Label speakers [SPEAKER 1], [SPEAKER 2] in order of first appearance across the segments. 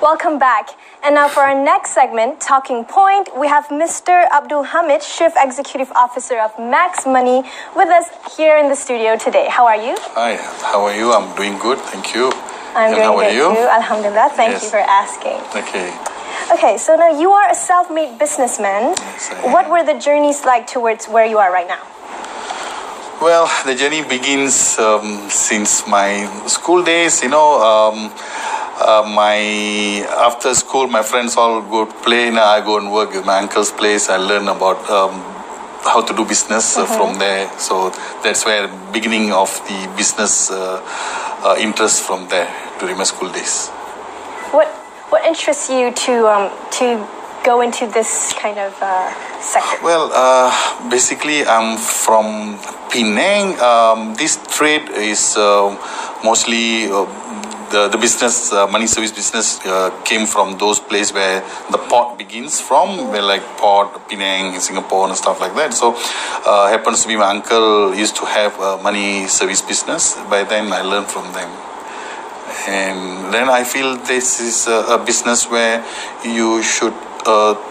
[SPEAKER 1] Welcome back. And now for our next segment, Talking Point, we have Mr. Abd Hamid, Chief Executive Officer of Max Money, with us here in the studio today. How are you?
[SPEAKER 2] Hi, how are you? I'm doing good, thank you.
[SPEAKER 1] I'm doing good too. Alhamdulillah, thank you for asking. Okay, so now you are a self-made businessman.
[SPEAKER 2] Yes,
[SPEAKER 1] what were the journeys like towards where you are right now?
[SPEAKER 2] Well, the journey begins since my school days. After school, my friends all go play. Now I go and work at my uncle's place. I learn about how to do business from there. So that's where the beginning of the business interest from there during my school days.
[SPEAKER 1] What interests you to go into this kind of sector?
[SPEAKER 2] Well, basically, I'm from Penang. This trade is mostly the business, money service business came from those places where the port begins from, where like Port, Penang, Singapore and stuff like that. So happens to be my uncle used to have a money service business. By then I learned from them. And then I feel this is a business where you should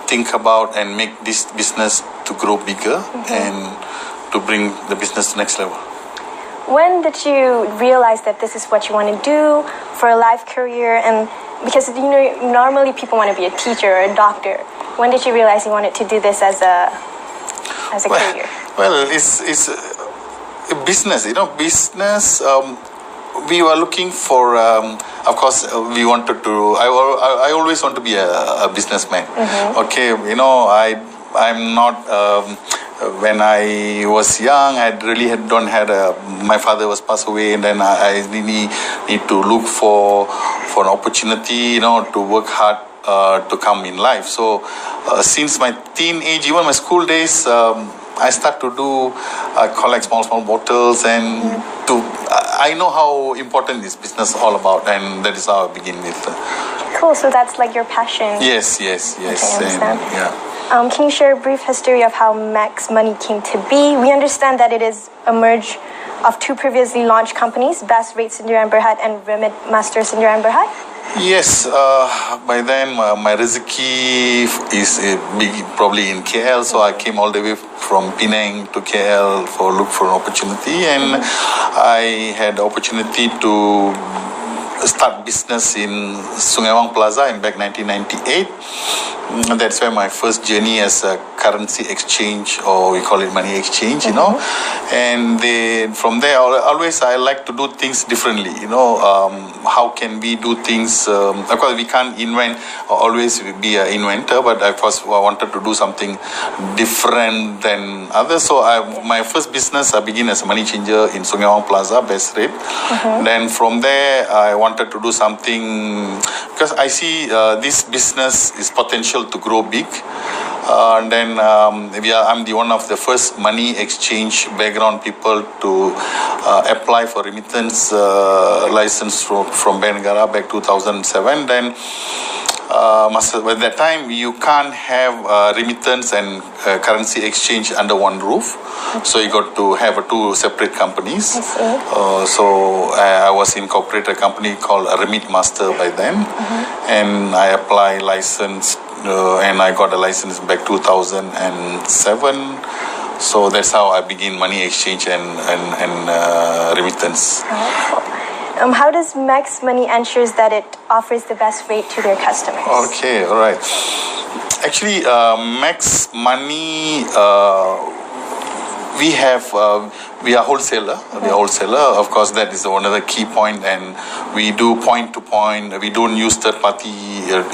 [SPEAKER 2] think about and make this business to grow bigger and to bring the business to the next level.
[SPEAKER 1] When did you realize that this is what you want to do for a life career? And because normally people want to be a teacher or a doctor. When did you realize you wanted to do this as a career?
[SPEAKER 2] Well, it's a business. Business. We were looking for. Of course, we wanted to. I always want to be a businessman. Okay, I'm not. When I was young, I really don't had my father was passed away, and then I really need to look for an opportunity, to work hard to come in life. So since my teenage, even my school days, I start to collect small bottles, and I know how important this business all about, and that is how I begin with.
[SPEAKER 1] Cool. So that's like your passion.
[SPEAKER 2] Yes.
[SPEAKER 1] Okay, I understand. Can you share a brief history of how Max Money came to be? We understand that it is a merge of two previously launched companies, Best Rate Sendirian Berhad and Remit Master Sendirian Berhad.
[SPEAKER 2] Yes, by then my Rizki is probably in KL, so I came all the way from Penang to KL look for an opportunity, and I had the opportunity to start business in Sungai Wang Plaza in back 1998. That's where my first journey as a currency exchange, or we call it money exchange, And from there, always I like to do things differently, How can we do things? Of course, we can't invent or always be an inventor, but of course, I wanted to do something different than others. So my first business, I began as a money changer in Sungai Wang Plaza, Best Rate. Then from there, I wanted to do something, because I see this business is potential to grow big. And then I'm one of the first money exchange background people to apply for remittance license from Bank Negara back 2007. Then at that time, you can't have remittance and currency exchange under one roof. So you got to have two separate companies.
[SPEAKER 1] I see.
[SPEAKER 2] So I was incorporated a company called Remit Master by then. And I applied license, and I got a license back 2007. So that's how I begin money exchange and remittance.
[SPEAKER 1] How does Max Money ensures that it offers the best rate to their customers?
[SPEAKER 2] Okay, all right. Actually, Max Money, we are wholesaler. We are wholesaler. Of course, that is one of the key point, and we do point to point. We don't use third party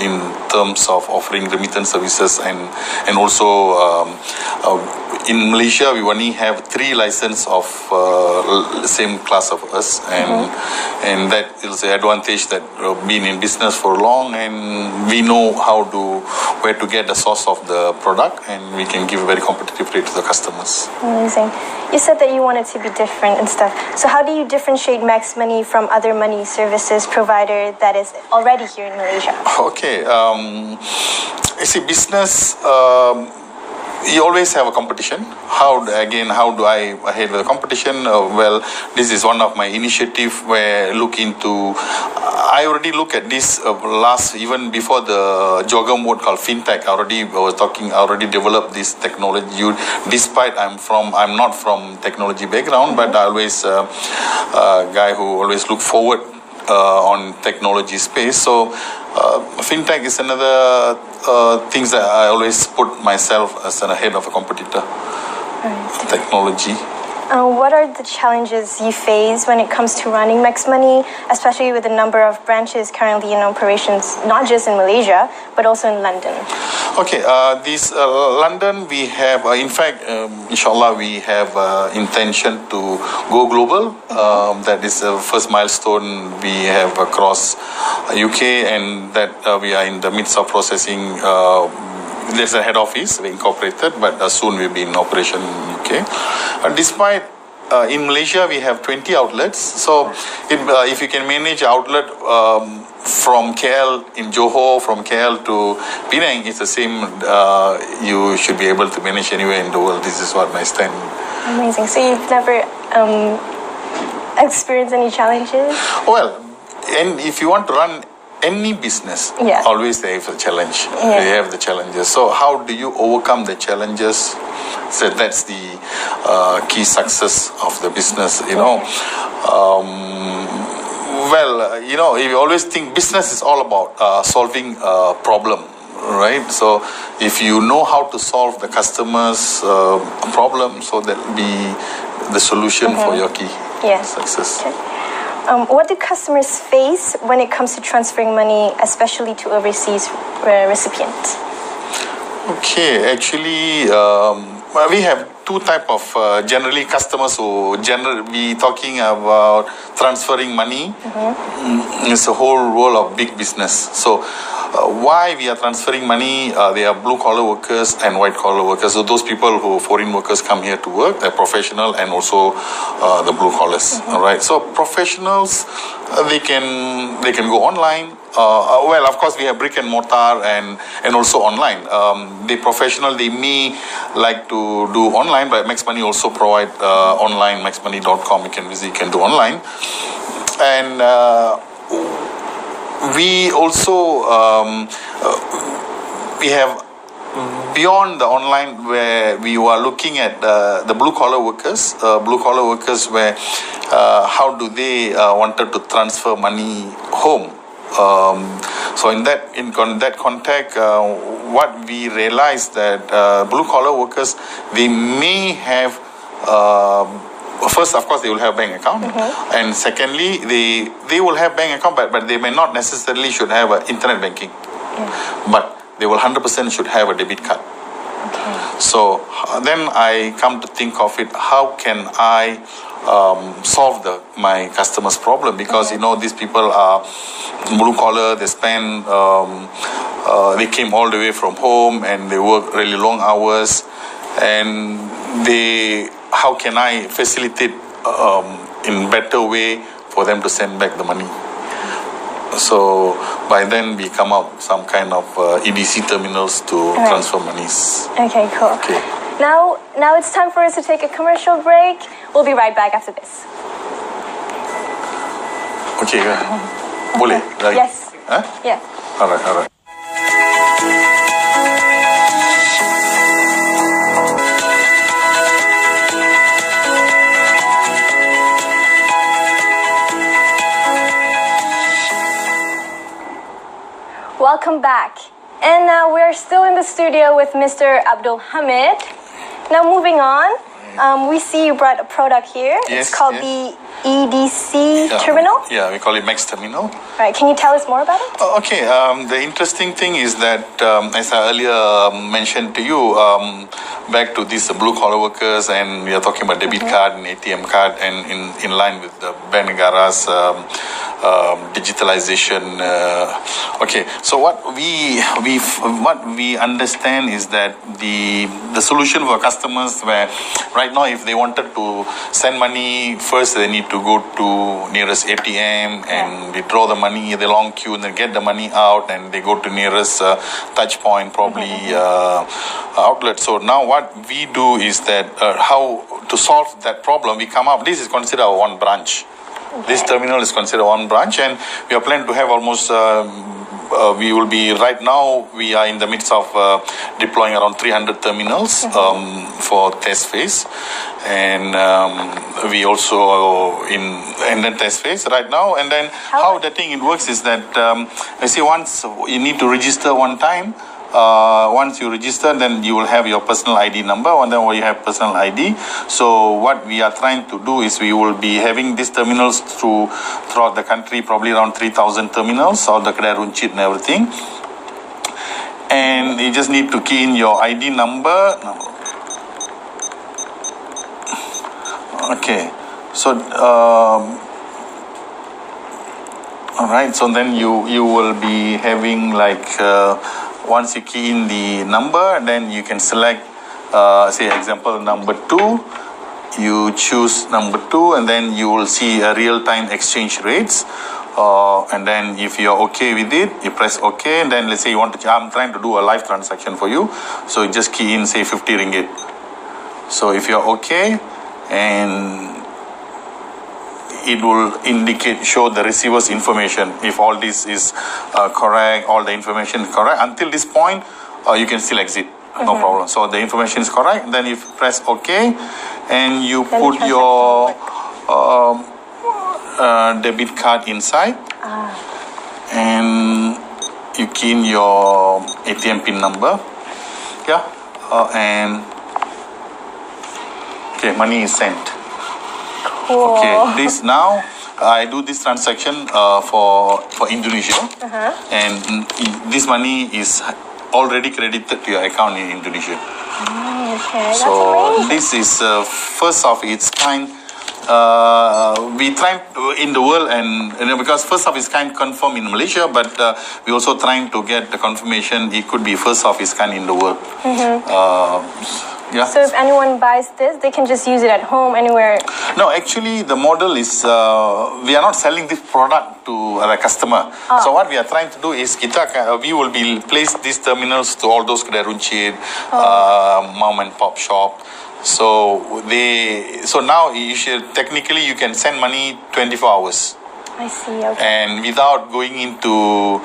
[SPEAKER 2] in terms of offering remittance services, and also in Malaysia we only have 3 licenses of same class of us, and that is the advantage that being in business for long, and we know where to get the source of the product, and we can give a very competitive rate to the customers.
[SPEAKER 1] Amazing. You said that you wanted to be different and stuff. So how do you differentiate Max Money from other money services provider that is already here in Malaysia?
[SPEAKER 2] Okay. You see, business, you always have a competition. How do I ahead with the competition? Well, this is one of my initiative where I look into I already look at this even before the jogger mode called fintech. I already developed this technology. Despite I'm not from technology background, but I always a guy who always look forward on technology space. So fintech is another things that I always put myself as ahead of a competitor. Right. Technology.
[SPEAKER 1] What are the challenges you face when it comes to running Max Money, especially with the number of branches currently in operations, not just in Malaysia, but also in London?
[SPEAKER 2] Okay, this London, we have, in fact, inshallah, we have intention to go global. That is the first milestone we have across UK, and that we are in the midst of processing. There's a head office, we incorporated, but soon we'll be in operation in UK. Despite in Malaysia, we have 20 outlets. So if you can manage outlet from KL in Johor, from KL to Penang, it's the same. You should be able to manage anywhere in the world. This is what my stand.
[SPEAKER 1] Amazing. So you've never experienced any challenges?
[SPEAKER 2] Well, and if you want to run any business, always they have a challenge.
[SPEAKER 1] Yeah.
[SPEAKER 2] They have the challenges. So how do you overcome the challenges? So that's the key success of the business. You know, if you always think business is all about solving a problem, right? So if you know how to solve the customer's problem, so that will be the solution for your key success.
[SPEAKER 1] Okay. What do customers face when it comes to transferring money, especially to overseas recipients?
[SPEAKER 2] Okay, actually, we have two type of generally customers who be talking about transferring money. It's a whole role of big business. So why we are transferring money? They are blue collar workers and white collar workers. So those people who foreign workers come here to work, they're professional, and also the blue collars. All right. So professionals, they can go online. Well, of course, we have brick and mortar and also online. The professional, they may like to do online, but Max Money also provide online, maxmoney.com. You can visit, you can do online. And we also, we have beyond the online, where we are looking at the blue collar workers, where how do they wanted to transfer money home. So in that context, what we realized that blue collar workers, they may have first, of course, they will have bank account, and secondly, they will have bank account, but they may not necessarily should have internet banking, but they will 100% should have a debit card. So then I come to think of it, how can I solve my customer's problem? Because these people are blue collar, they spend, they came all the way from home and they work really long hours, and how can I facilitate in better way for them to send back the money? So by then we come up with some kind of EDC terminals to transfer monies.
[SPEAKER 1] Okay, cool.
[SPEAKER 2] Okay.
[SPEAKER 1] Now it's time for us to take a commercial break. We'll be right back after this.
[SPEAKER 2] Okay, boleh?
[SPEAKER 1] Yes.
[SPEAKER 2] Huh?
[SPEAKER 1] Yeah.
[SPEAKER 2] All right.
[SPEAKER 1] Welcome back. And now we're still in the studio with Mr. Abd Hamid. Now moving on, we see you brought a product here.
[SPEAKER 2] Yes,
[SPEAKER 1] it's called the EDC Terminal.
[SPEAKER 2] Yeah, we call it Max Terminal.
[SPEAKER 1] Right, can you tell us more about it?
[SPEAKER 2] Okay, the interesting thing is that, as I earlier mentioned to you, back to these blue collar workers, and we are talking about debit card and ATM card, and in line with the Bank Negara's digitalization. Okay, so what we understand is that the solution for customers, where right now if they wanted to send money, first they need to go to nearest ATM and withdraw the money, the long queue, and then get the money out, and they go to nearest touch point, probably outlet. So now what we do is that how to solve that problem, we come up, this is considered one branch. This terminal is considered one branch, and we are planning to have almost. We will be right now. We are in the midst of deploying around 300 terminals for test phase, and we also in the test phase right now. And then how the thing it works is that I see once you need to register one time. Once you register, then you will have your personal ID number, and then you have personal ID. So what we are trying to do is we will be having these terminals throughout the country, probably around 3,000 terminals, all the kedai runcit and everything. And you just need to key in your ID number. Okay, so all right. So then you will be having like. Once you key in the number, then you can select, say, example, number 2. You choose number 2, and then you will see a real-time exchange rates. And then if you're okay with it, you press OK. And then let's say you want to, I'm trying to do a live transaction for you. So you just key in, say, 50 ringgit. So if you're okay, and it will show the receiver's information. If all this is correct, all the information is correct. Until this point, you can still exit. No problem. So the information is correct. Then you press OK, and you put your debit card inside, and you key in your ATM PIN number. Yeah, and okay, money is sent.
[SPEAKER 1] Cool.
[SPEAKER 2] Okay, this now I do this transaction for Indonesia, and this money is already credited to your account in Indonesia.
[SPEAKER 1] Okay, that's
[SPEAKER 2] so
[SPEAKER 1] amazing.
[SPEAKER 2] This is first of its kind. We try in the world, and because first of its kind confirmed in Malaysia, but we also trying to get the confirmation it could be first of its kind in the world. Yeah.
[SPEAKER 1] So if anyone buys this, they can just use it at home, anywhere?
[SPEAKER 2] No, actually the model is, we are not selling this product to the customer. So what we are trying to do is, we will be place these terminals to all those kedai runcit, mom and pop shop. So now technically you can send money 24 hours.
[SPEAKER 1] I see, okay.
[SPEAKER 2] And without going into,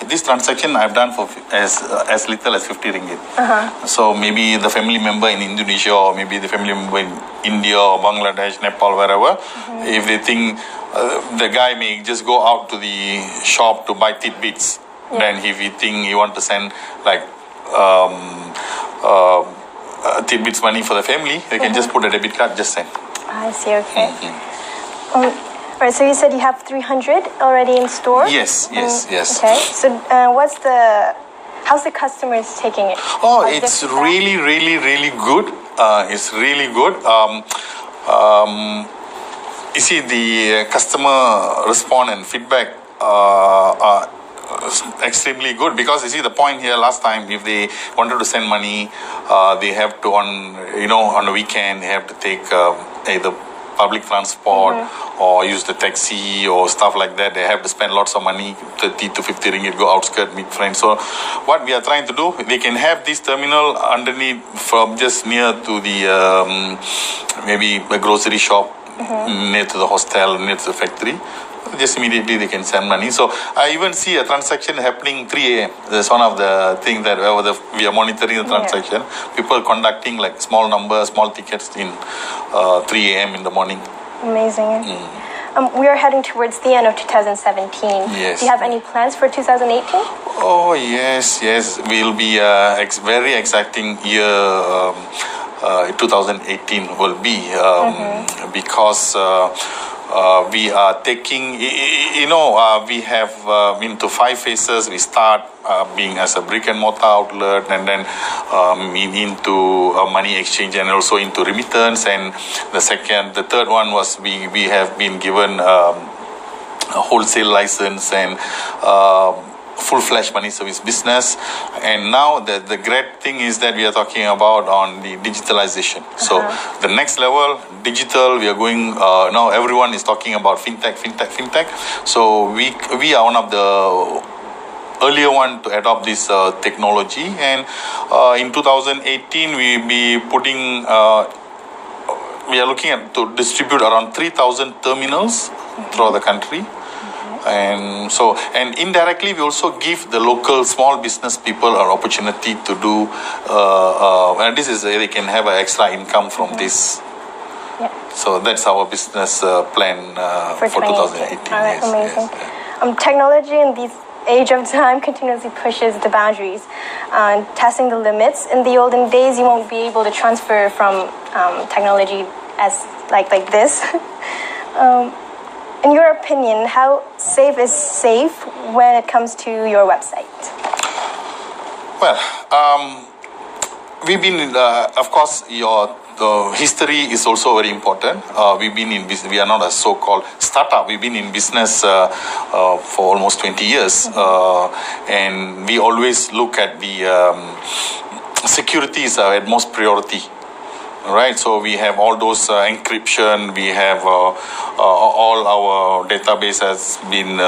[SPEAKER 2] this transaction I've done for as little as 50 ringgit. So maybe the family member in Indonesia, or maybe the family member in India or Bangladesh, Nepal, wherever, if they think the guy may just go out to the shop to buy tidbits, then if he think he want to send like tidbits money for the family, they can just put a debit card, just send.
[SPEAKER 1] I see, okay. Right, so you said you have 300 already in store?
[SPEAKER 2] Yes.
[SPEAKER 1] Okay, so how's the customers taking it?
[SPEAKER 2] Oh, it's really, really, really good. It's really good. You see, the customer response and feedback are extremely good, because you see the point here last time, if they wanted to send money, they have to on the weekend they have to take either public transport or use the taxi or stuff like that. They have to spend lots of money, 30 to 50 ringgit, go outskirt, meet friends. So what we are trying to do, they can have this terminal underneath, from just near to the maybe a grocery shop, near to the hostel, near to the factory. Just immediately they can send money. So I even see a transaction happening 3 a.m. That's one of the things that we are monitoring the transaction. People conducting like small tickets in 3 a.m. in the morning.
[SPEAKER 1] Amazing. We are heading towards the end of 2017.
[SPEAKER 2] Yes.
[SPEAKER 1] Do you have any plans for 2018?
[SPEAKER 2] Oh, yes. We'll be very exciting year. 2018 will be because we are taking, we have into 5 phases. We start being as a brick and mortar outlet, and then into money exchange, and also into remittance. And the third one was we have been given a wholesale license and full-fledged money service business. And now the great thing is that we are talking about on the digitalization. So the next level, digital, we are going, now everyone is talking about fintech. So we are one of the earlier one to adopt this technology. And in 2018, we'll be putting, we are looking at to distribute around 3,000 terminals throughout the country. And so, and indirectly, we also give the local small business people an opportunity to do, and this is they can have an extra income from this.
[SPEAKER 1] Yeah.
[SPEAKER 2] So that's our business plan for 2018.
[SPEAKER 1] All right,
[SPEAKER 2] yes,
[SPEAKER 1] amazing.
[SPEAKER 2] yes.
[SPEAKER 1] Technology in this age of time continuously pushes the boundaries, testing the limits. In the olden days, you won't be able to transfer from technology as like this. In your opinion, how safe is safe when it comes to your website?
[SPEAKER 2] Well, we've been, of course, the history is also very important. We've been in business. We are not a so-called startup. We've been in business for almost 20 years, and we always look at the security is our utmost priority. Right, so we have all those encryption. We have all our database has been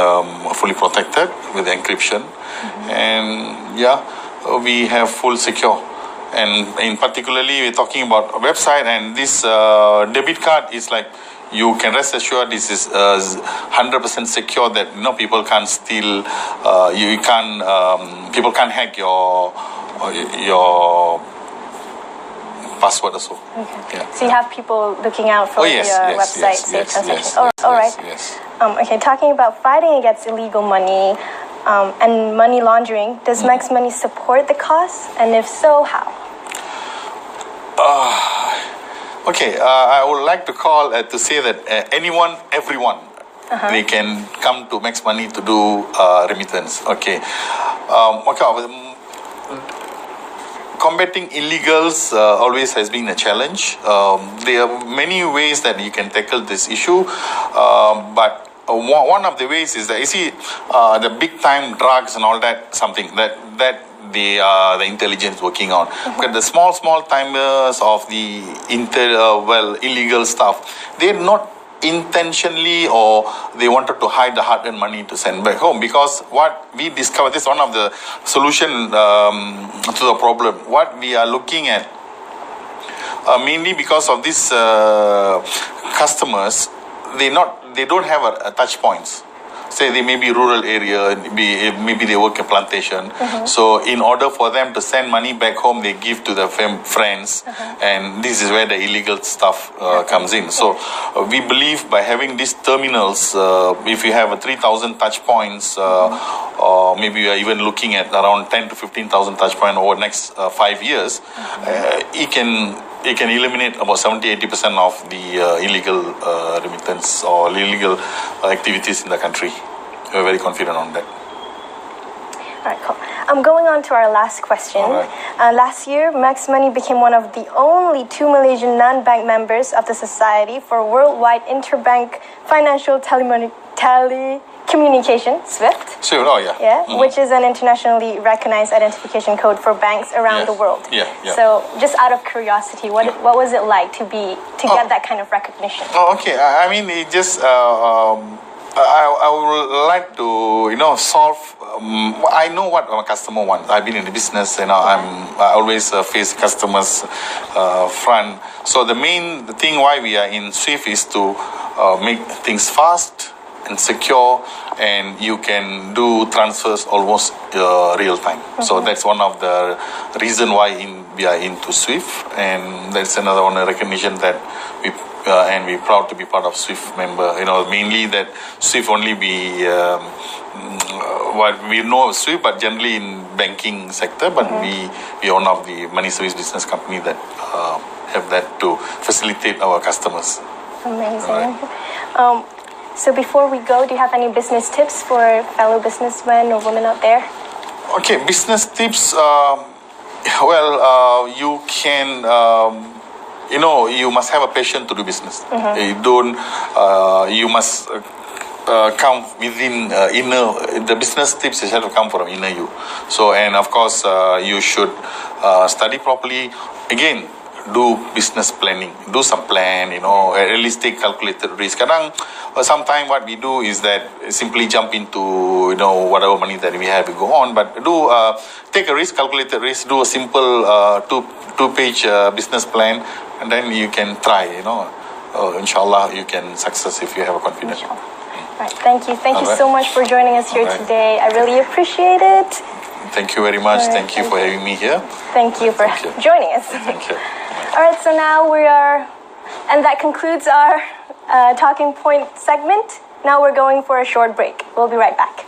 [SPEAKER 2] fully protected with encryption, and we have full secure. And in particularly, we're talking about a website, and this debit card is like, you can rest assured this is 100% secure, that people can't steal. People can't hack your password also.
[SPEAKER 1] Okay.
[SPEAKER 2] Yeah.
[SPEAKER 1] So you have people looking out for your website safe transactions. All right.
[SPEAKER 2] Yes.
[SPEAKER 1] Okay, talking about fighting against illegal money and money laundering, does Max Money support the cause? And if so, how?
[SPEAKER 2] Okay, I would like to call to say that everyone, they can come to Max Money to do remittance. Okay. Combating illegals always has been a challenge. There are many ways that you can tackle this issue, but one of the ways is that, you see, the big time drugs and all that, something that the intelligence working on. But the small timers of the illegal stuff, they're not intentionally, or they wanted to hide the hard-earned money to send back home. Because what we discovered, this is one of the solution to the problem. What we are looking at, mainly because of these customers, they don't have a touch points. Say they may be rural area, maybe they work in plantation. So in order for them to send money back home, they give to their friends, and this is where the illegal stuff comes in. So we believe by having these terminals, if you have 3,000 touch points, or maybe we are even looking at around 10 to 15,000 touch points over the next 5 years, it can eliminate about 70-80% of the illegal remittance or illegal activities in the country. We're very confident on that.
[SPEAKER 1] All right, cool. Going on to our last question.
[SPEAKER 2] Right.
[SPEAKER 1] Last year, Max Money became one of the only 2 Malaysian non-bank members of the Society for Worldwide Interbank Financial Telecommunication, SWIFT.
[SPEAKER 2] So,
[SPEAKER 1] which is an internationally recognized identification code for banks around the world. So, just out of curiosity, what was it like to get that kind of recognition?
[SPEAKER 2] Okay. I mean, it just I would like to solve. I know what a customer wants. I've been in the business, I always face customers front. So the main thing why we are in SWIFT is to make things fast and secure, and you can do transfers almost real time. So that's one of the reason why we are into SWIFT, and that's another one, a recognition that and we're proud to be part of SWIFT member. Mainly that SWIFT only be what we know of SWIFT, but generally in banking sector. But we are one of the money service business company that have that to facilitate our customers.
[SPEAKER 1] Amazing.
[SPEAKER 2] Right.
[SPEAKER 1] So before we go, do you have any business tips for fellow businessmen or women out there?
[SPEAKER 2] Okay, business tips. You can. You must have a passion to do business. You must come within the business tips have to come from inner you. So, and of course, you should study properly. Again, do business planning, do some plan, at least take calculated risk. Sometimes what we do is that simply jump into, whatever money that we have, we go on, but do take a risk, calculated risk, do a simple two-page business plan, and then you can try, inshallah, you can success if you have a confidence.
[SPEAKER 1] Right, thank you. Thank you
[SPEAKER 2] Alright.
[SPEAKER 1] so much for joining us here
[SPEAKER 2] Alright.
[SPEAKER 1] today. I really appreciate it.
[SPEAKER 2] Thank you very much.
[SPEAKER 1] Alright,
[SPEAKER 2] Thank you for having me here.
[SPEAKER 1] Thank you for
[SPEAKER 2] Thank you.
[SPEAKER 1] joining us.
[SPEAKER 2] Thank you.
[SPEAKER 1] All right, so now we are, and that concludes our talking point segment. Now we're going for a short break. We'll be right back.